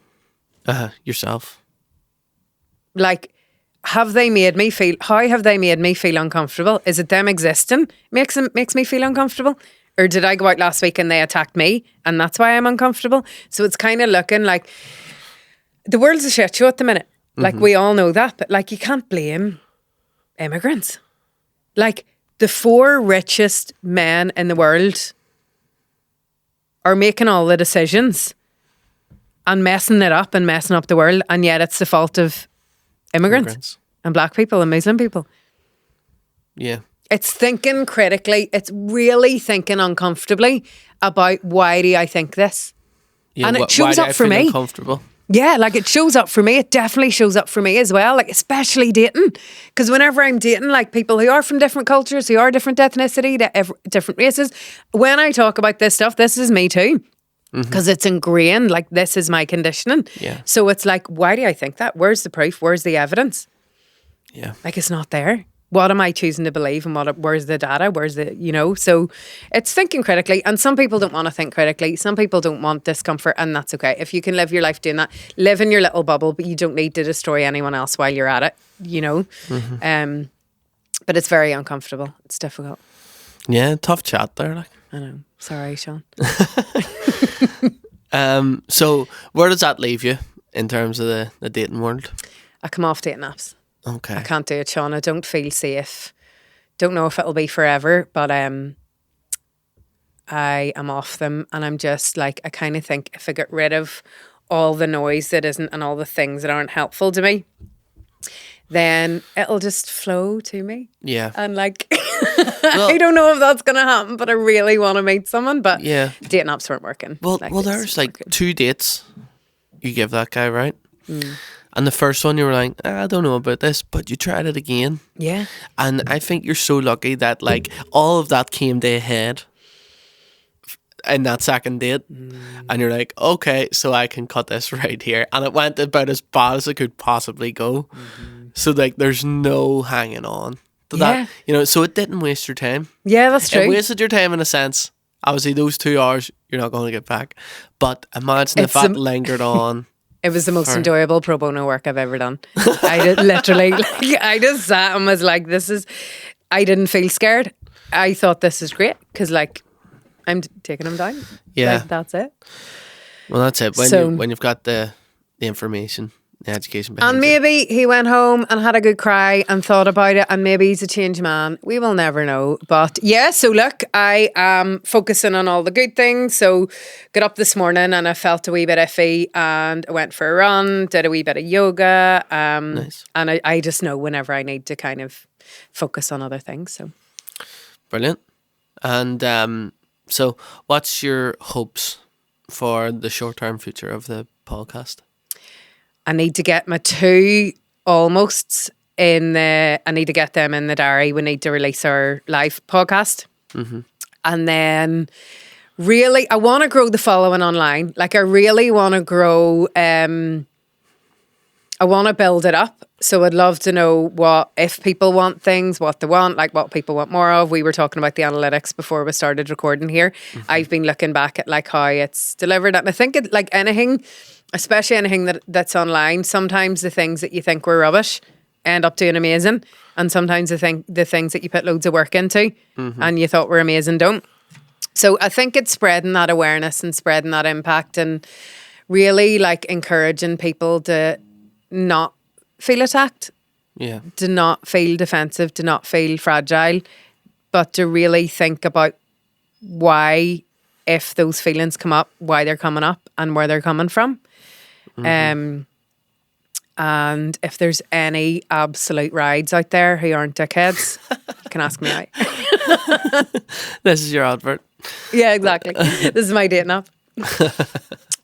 Yourself. Like, how have they made me feel uncomfortable? Is it them existing makes me feel uncomfortable? Or did I go out last week and they attacked me and that's why I'm uncomfortable? So it's kind of looking like the world's a shit show at the minute. Like, we all know that, but like, you can't blame immigrants. Like, the 4 richest men in the world are making all the decisions and messing it up and messing up the world, and yet it's the fault of immigrants. And black people and Muslim people. Yeah. It's thinking critically. It's really thinking uncomfortably about, why do I think this? Yeah, and it shows up for me. Uncomfortable? Yeah, like, it shows up for me. It definitely shows up for me as well. Like, especially dating. Because whenever I'm dating, like, people who are from different cultures, who are different ethnicity, different races, when I talk about this stuff, this is me too. Because it's ingrained. Like, this is my conditioning. Yeah. So it's like, why do I think that? Where's the proof? Where's the evidence? Yeah. Like, it's not there. What am I choosing to believe, and where's the data? Where's the, you know? So it's thinking critically, and some people don't want to think critically. Some people don't want discomfort, and that's okay. If you can live your life doing that, live in your little bubble, but you don't need to destroy anyone else while you're at it, you know? But it's very uncomfortable. It's difficult. Yeah, tough chat there. Like, I know. Sorry, Sean. So where does that leave you in terms of the dating world? I come off dating apps. Okay. I can't do it, Sean. I don't feel safe don't know if it'll be forever, but I am off them, and I'm just like, I kind of think if I get rid of all the noise that isn't and all the things that aren't helpful to me, then it'll just flow to me. Yeah. And like, I don't know if that's going to happen, but I really want to meet someone. But Yeah. dating apps weren't working. Well, Like, well, it's there's like working. 2 dates you give that guy, right? And the first one you were like, I don't know about this, but you tried it again. Yeah. And I think you're so lucky that like all of that came to a head in that second date. And you're like, okay, so I can cut this right here. And it went about as bad as it could possibly go. So like there's no hanging on to Yeah. that. You know, so it didn't waste your time. Yeah, that's true. It wasted your time in a sense. Obviously those 2 hours you're not going to get back. But imagine if that lingered on. It was the most enjoyable pro bono work I've ever done. I did literally, like, I just sat and was like, I didn't feel scared. I thought this is great because, like, I'm taking him down. Yeah. Like, that's it. Well, that's it. When So- when you've got the information, the education behind And it. maybe he went home and had a good cry and thought about it, and maybe he's a changed man. We will never know. But yeah, so look, I am focusing on all the good things. So got up this morning and I felt a wee bit iffy, and I went for a run, did a wee bit of yoga. Nice. And I just know whenever I need to kind of focus on other things. So Brilliant. And so what's your hopes for the short-term future of the podcast? I need to get my 2 almosts in the. I need to get them in the diary. We need to release our live podcast, and then really, I want to grow the following online. Like, I really want to grow. I want to build it up. So I'd love to know if people want things, what they want, like what people want more of. We were talking about the analytics before we started recording here. I've been looking back at like how it's delivered, and I think it, like anything, especially anything that's online, sometimes the things that you think were rubbish end up doing amazing, and sometimes the things that you put loads of work into and you thought were amazing don't. So I think it's spreading that awareness and spreading that impact, and really like encouraging people to not feel attacked, Yeah. to not feel defensive, to not feel fragile, but to really think about why, if those feelings come up, why they're coming up and where they're coming from. And if there's any absolute rides out there who aren't dickheads, you can ask me out. This is your advert. Yeah, exactly. This is my dating app.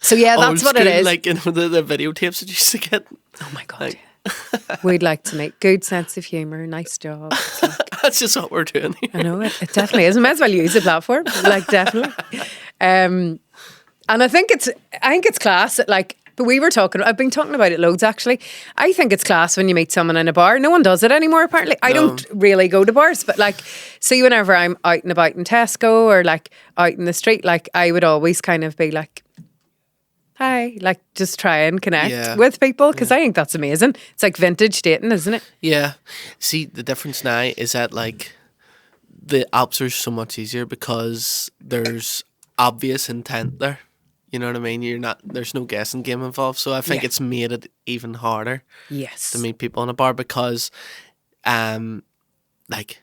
So yeah, that's what it is. Like, you know, the videotapes that you used to get. Oh my God. We'd like to make good sense of humour, nice job. It's like, That's just what we're doing here. I know it definitely is. I might as well use the platform. Like, definitely. And I think it's class that, like, but I've been talking about it loads actually. I think it's class when you meet someone in a bar. No one does it anymore apparently. I don't really go to bars, but like, see, whenever I'm out and about in Tesco or like out in the street, like I would always kind of be like, hi, like just try and connect with people, because I think that's amazing. It's like vintage dating, isn't it? Yeah. See, the difference now is that like the apps are so much easier because there's obvious intent there. You know what I mean? There's no guessing game involved. So I think it's made it even harder Yes. to meet people in a bar because like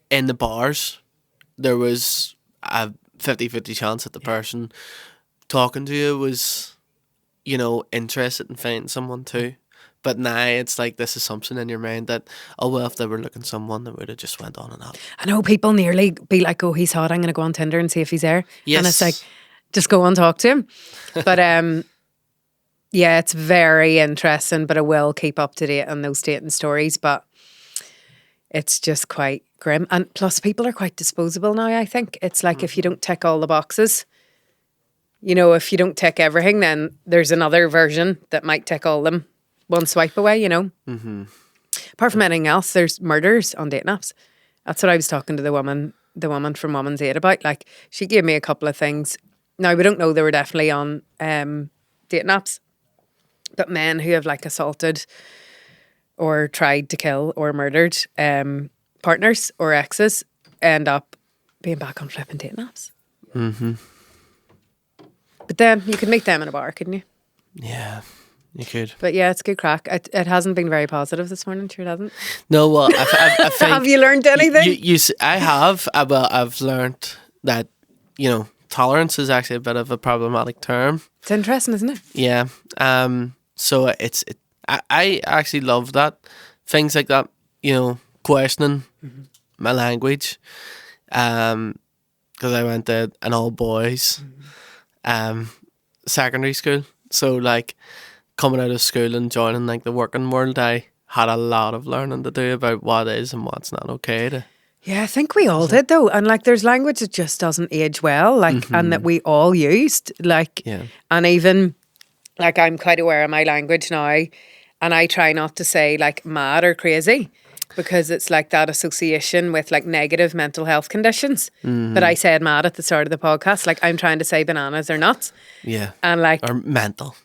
in the bars there was a 50-50 chance that the person talking to you was, you know, interested in finding someone too. But now it's like this assumption in your mind that, oh well, if they were looking someone, they would have just went on and on. I know people nearly be like, oh, he's hot, I'm going to go on Tinder and see if he's there. Yes. And it's like, just go and talk to him. But yeah, it's very interesting, but I will keep up to date on those dating stories. But it's just quite grim. And plus people are quite disposable now, I think. It's like if you don't tick all the boxes, you know, if you don't tick everything, then there's another version that might tick all them one swipe away, you know. Apart from anything else, there's murders on dating apps. That's what I was talking to the woman from Woman's Aid about. Like, she gave me a couple of things. Now, we don't know they were definitely on dating apps, but men who have like assaulted or tried to kill or murdered partners or exes end up being back on flipping dating apps. But then you could meet them in a bar, couldn't you? Yeah. You could. But yeah, it's good crack. It hasn't been very positive this morning, sure it hasn't. No, well, I think... Have you learned anything? I have. Well, I've learned that, tolerance is actually a bit of a problematic term. It's interesting, isn't it? Yeah. So I actually love that. Things like that, questioning my language. Because I went to an all boys secondary school. So like coming out of school and joining like the working world, I had a lot of learning to do about what is and what's not okay to. Yeah, I think we all did though. And like there's language that just doesn't age well, like and that we all used. Like and even like I'm quite aware of my language now and I try not to say like mad or crazy because it's like that association with like negative mental health conditions. But I said mad at the start of the podcast. Like I'm trying to say bananas or nuts. Yeah. And like or mental.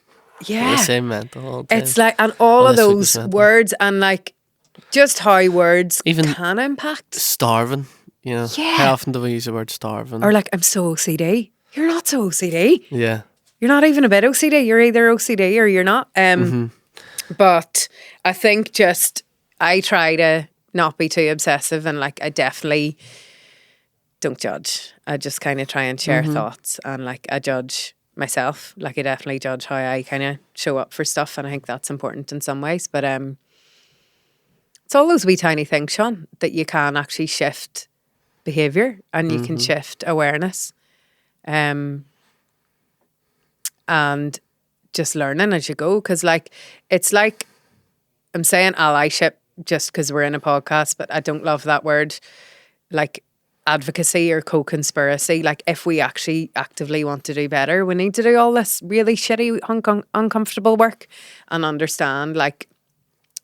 Yeah. We say mental all the time. It's like and all of those words and like just how words even can impact. Starving, Yeah. How often do we use the word starving? Or like, I'm so OCD. You're not so OCD. Yeah. You're not even a bit OCD. You're either OCD or you're not. But I think just, I try to not be too obsessive and like, I definitely don't judge. I just kind of try and share thoughts and like, I judge myself. Like, I definitely judge how I kind of show up for stuff. And I think that's important in some ways. But it's all those wee tiny things, Sean, that you can actually shift behaviour and you can shift awareness. And just learning as you go. Because like, it's like, I'm saying allyship just because we're in a podcast, but I don't love that word. Like advocacy or co-conspiracy. Like if we actually actively want to do better, we need to do all this really shitty, uncomfortable work and understand like,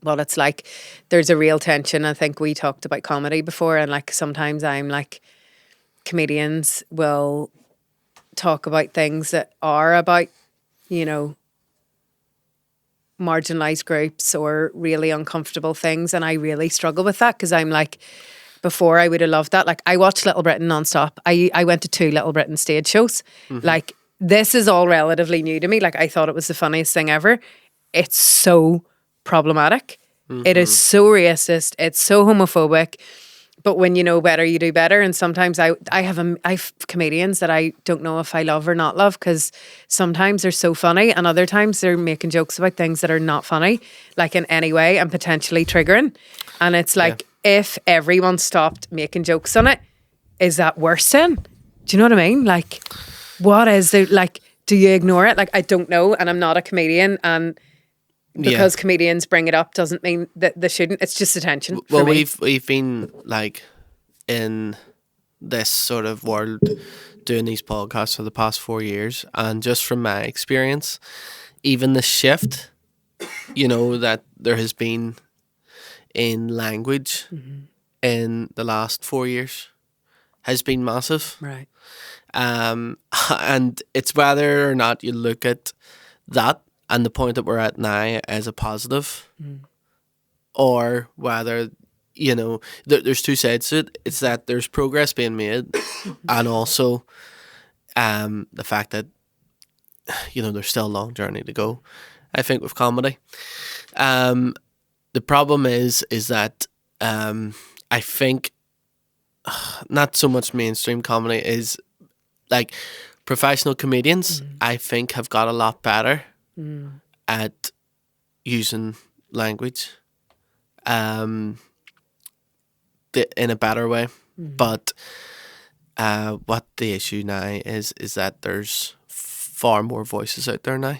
what it's like. There's a real tension. I think we talked about comedy before and like sometimes I'm like comedians will talk about things that are about, marginalised groups or really uncomfortable things and I really struggle with that because I'm like before I would have loved that. Like I watched Little Britain non-stop. I went to 2 Little Britain stage shows. Like this is all relatively new to me. Like I thought it was the funniest thing ever. It's so problematic. It is so racist. It's so homophobic. But when you know better, you do better. And sometimes I have comedians that I don't know if I love or not love because sometimes they're so funny and other times they're making jokes about things that are not funny, like in any way and potentially triggering. And it's like, if everyone stopped making jokes on it, is that worse then? Do you know what I mean? Like, what is it? Like, do you ignore it? Like, I don't know. And I'm not a comedian and because comedians bring it up doesn't mean that they shouldn't. It's just attention. Well, for me. we've been like in this sort of world doing these podcasts for the past 4 years, and just from my experience, even the shift, that there has been in language in the last 4 years has been massive. Right. And it's whether or not you look at that and the point that we're at now as a positive, or whether, there's two sides to it. It's that there's progress being made, and also the fact that, there's still a long journey to go, I think, with comedy. The problem is that I think not so much mainstream comedy is like professional comedians, I think, have got a lot better at using language in a better way. But what the issue now is that there's far more voices out there now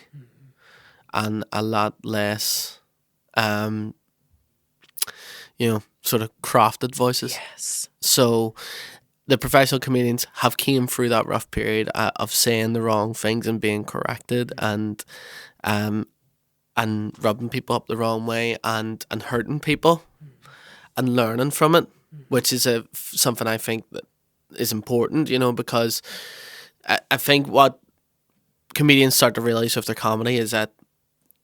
and a lot less sort of crafted voices. Yes. So the professional comedians have came through that rough period of saying the wrong things and being corrected and rubbing people up the wrong way and hurting people and learning from it, which is something I think that is important, because I think what comedians start to realise with their comedy is that,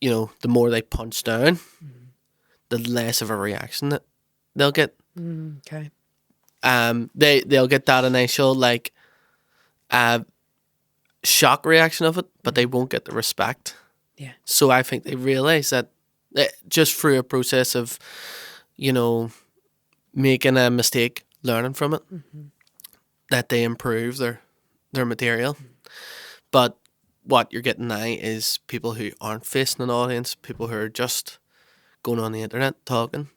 the more they punch down, the less of a reaction that they'll get. Okay. They'll get that initial shock reaction of it, but they won't get the respect Yeah. So I think they realise that just through a process of, making a mistake, learning from it, that they improve their material. But what you're getting now is people who aren't facing an audience, people who are just going on the internet talking,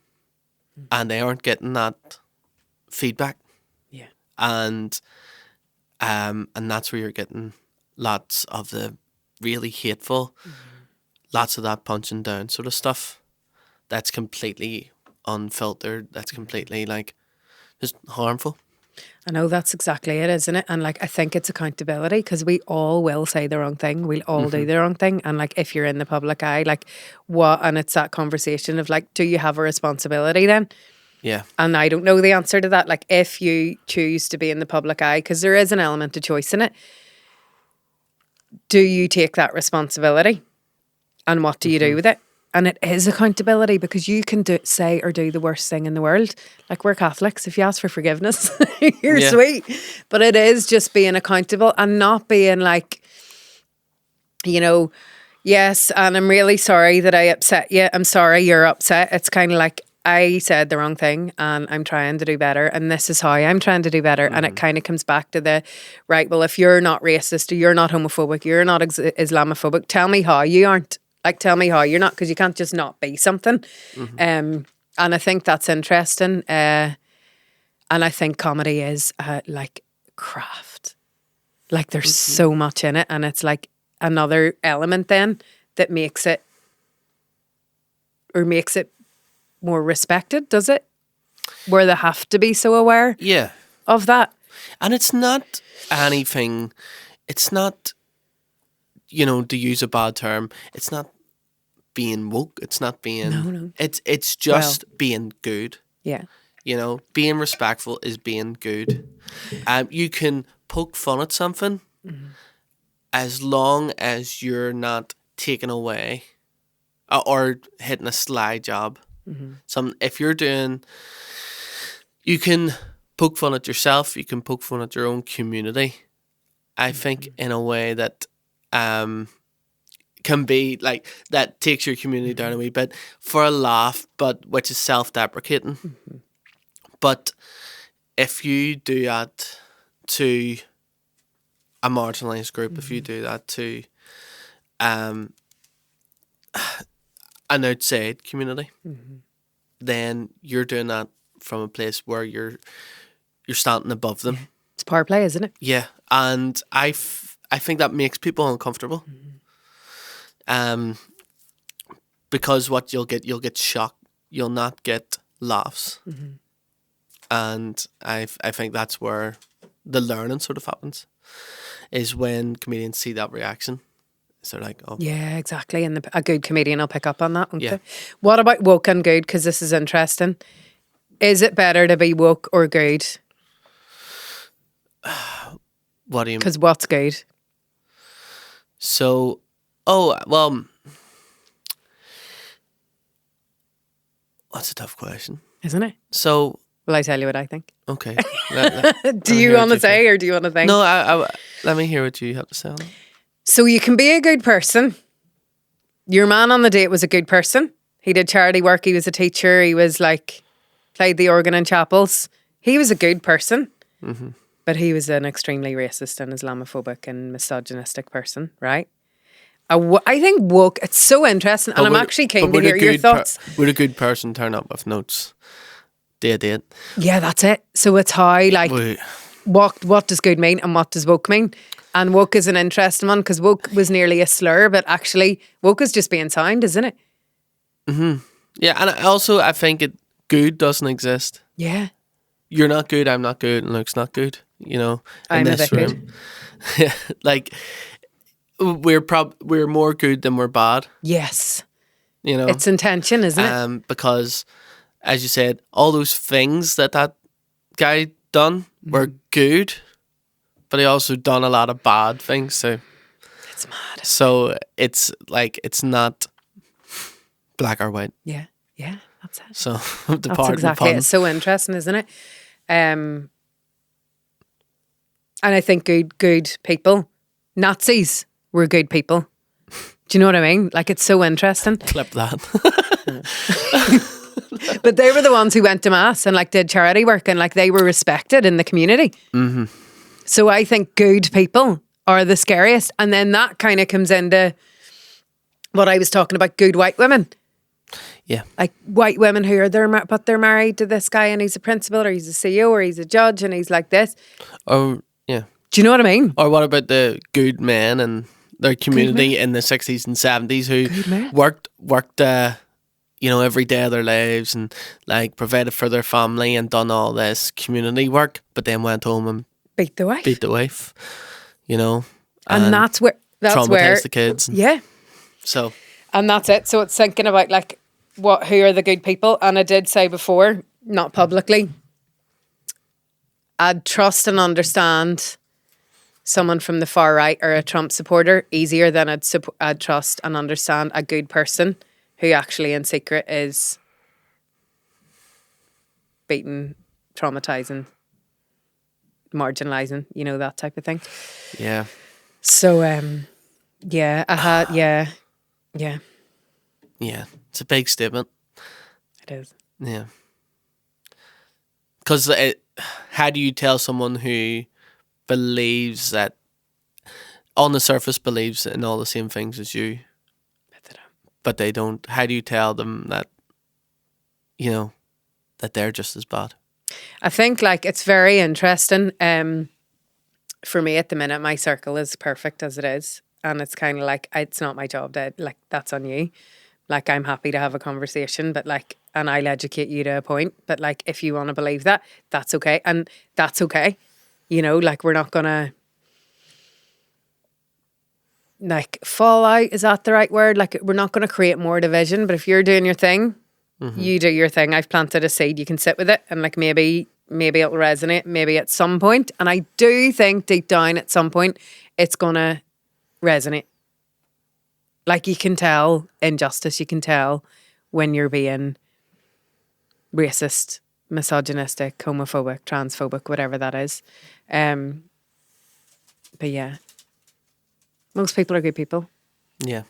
and they aren't getting that feedback. Yeah. And that's where you're getting lots of the really hateful, lots of that punching down sort of stuff. That's completely unfiltered. That's completely just harmful. I know that's exactly it, isn't it? And I think it's accountability, because we all will say the wrong thing. We'll all do the wrong thing. And if you're in the public eye, what? And it's that conversation of do you have a responsibility then? Yeah. And I don't know the answer to that. If you choose to be in the public eye, because there is an element of choice in it, do you take that responsibility? And what do you do with it? And it is accountability, because you can say or do the worst thing in the world. We're Catholics. If you ask for forgiveness, you're sweet. But it is just being accountable and not being yes, and I'm really sorry that I upset you. I'm sorry you're upset. It's kind of I said the wrong thing and I'm trying to do better, and this is how I'm trying to do better. And it kind of comes back to well, if you're not racist or you're not homophobic, you're not Islamophobic, tell me how you aren't. Tell me how you're not, because you can't just not be something. And I think that's interesting. And I think comedy is craft. There's so much in it, and it's another element then that makes it more respected, does it? Where they have to be so aware of that. And it's not anything, it's not, to use a bad term, it's not being woke, it's not being, No. It's just being good. Yeah. Being respectful is being good. You can poke fun at something as long as you're not taking away or hitting a sly job. If you're doing, you can poke fun at yourself, you can poke fun at your own community. I think in a way that can be that takes your community down a wee bit for a laugh, but which is self-deprecating. But if you do that to a marginalised group, if you do that to an outside community, then you're doing that from a place where you're standing above them. It's power play, isn't it? Yeah, and I think that makes people uncomfortable. Because what you'll get shock. You'll not get laughs. And I think that's where the learning sort of happens, is when comedians see that reaction. So oh. Yeah, exactly. And a good comedian will pick up on that, won't Yeah. they? What about woke and good? Because this is interesting. Is it better to be woke or good? What do you mean? Because what's good? So, that's a tough question. Isn't it? So, Will I tell you what I think? okay. Do you want to say or do you want to think? No, I let me hear what you have to say on it. So you can be a good person. Your man on the date was a good person. He did charity work. He was a teacher. He was played the organ in chapels. He was a good person. But he was an extremely racist and Islamophobic and misogynistic person, right? I think woke, it's so interesting, and I'm actually keen to hear your thoughts. Would a good person turn up with notes? Date. Yeah, that's it. So it's how, what does good mean and what does woke mean? And woke is an interesting one, because woke was nearly a slur, but actually woke is just being sound, isn't it? Yeah, and I think good doesn't exist. Yeah. You're not good, I'm not good, and Luke's not good, in I'm this a bit room. Good. We're more good than we're bad. Yes. It's intention, isn't it? Because, as you said, all those things that guy done were good, but he also done a lot of bad things. So it's mad. So it's it's not black or white. Yeah, that's it. So that's exactly it. It's so interesting, isn't it? And I think good people, Nazis were good people. Do you know what I mean? Like, it's so interesting. Clip that. But they were the ones who went to mass and like did charity work, and like they were respected in the community. Mm-hmm. So I think good people are the scariest. And then that kind of comes into what I was talking about, good white women. Yeah. Like white women who are there, but they're married to this guy and he's a principal or he's a CEO or he's a judge and he's like this. Oh, yeah. Do you know what I mean? Or what about the good men and their community in the 60s and 70s who worked every day of their lives and like provided for their family and done all this community work, but then went home and beat the wife, and that's where traumatized the kids. Yeah. So, and that's it. So it's thinking about like who are the good people. And I did say before, not publicly, I'd trust and understand someone from the far right or a Trump supporter easier than I'd trust and understand a good person who actually in secret is beating, traumatizing, marginalizing, that type of thing. Yeah. So, yeah, yeah. Yeah, it's a big statement. It is. Yeah. Because how do you tell someone who believes that, on the surface, believes in all the same things as you, but they don't? How do you tell them that, that they're just as bad? I think like it's very interesting. For me at the minute, my circle is perfect as it is. And it's kind of like, it's not my job to, like, that's on you. Like, I'm happy to have a conversation, but like, and I'll educate you to a point. But like, if you want to believe that, that's okay. And that's okay. Like, we're not going to, like, fall out. Is that the right word? Like, we're not going to create more division. But if you're doing your thing, you do your thing. I've planted a seed. You can sit with it. And like, maybe it'll resonate, maybe at some point. And I do think deep down at some point, it's going to resonate. Like, you can tell injustice, you can tell when you're being racist, misogynistic, homophobic, transphobic, whatever that is. But yeah, most people are good people. Yeah.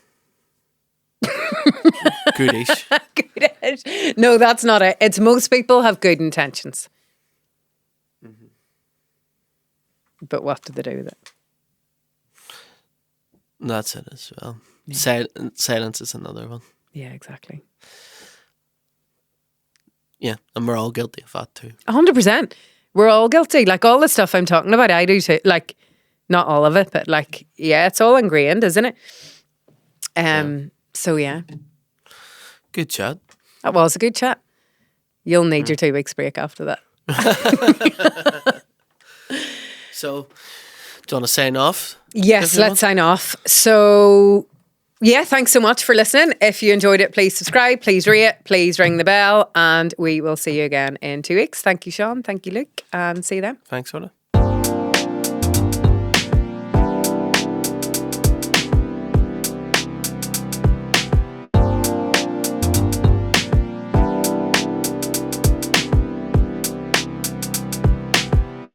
Goodish. Goodish. No, that's not it. It's most people have good intentions. But what do they do with it? That's it as well. Yeah. Silence is another one. Yeah, exactly. Yeah, and we're all guilty of that too. 100%. We're all guilty. Like, all the stuff I'm talking about, I do too. Like, not all of it, but like, yeah, it's all ingrained, isn't it? So yeah. Good chat. That was a good chat. You'll need your 2 weeks break after that. So, do you want to sign off? Yes, let's sign off. So, yeah, thanks so much for listening. If you enjoyed it, please subscribe, please rate, please ring the bell, and we will see you again in 2 weeks. Thank you, Sean. Thank you, Luke, and see you then. Thanks, Orla.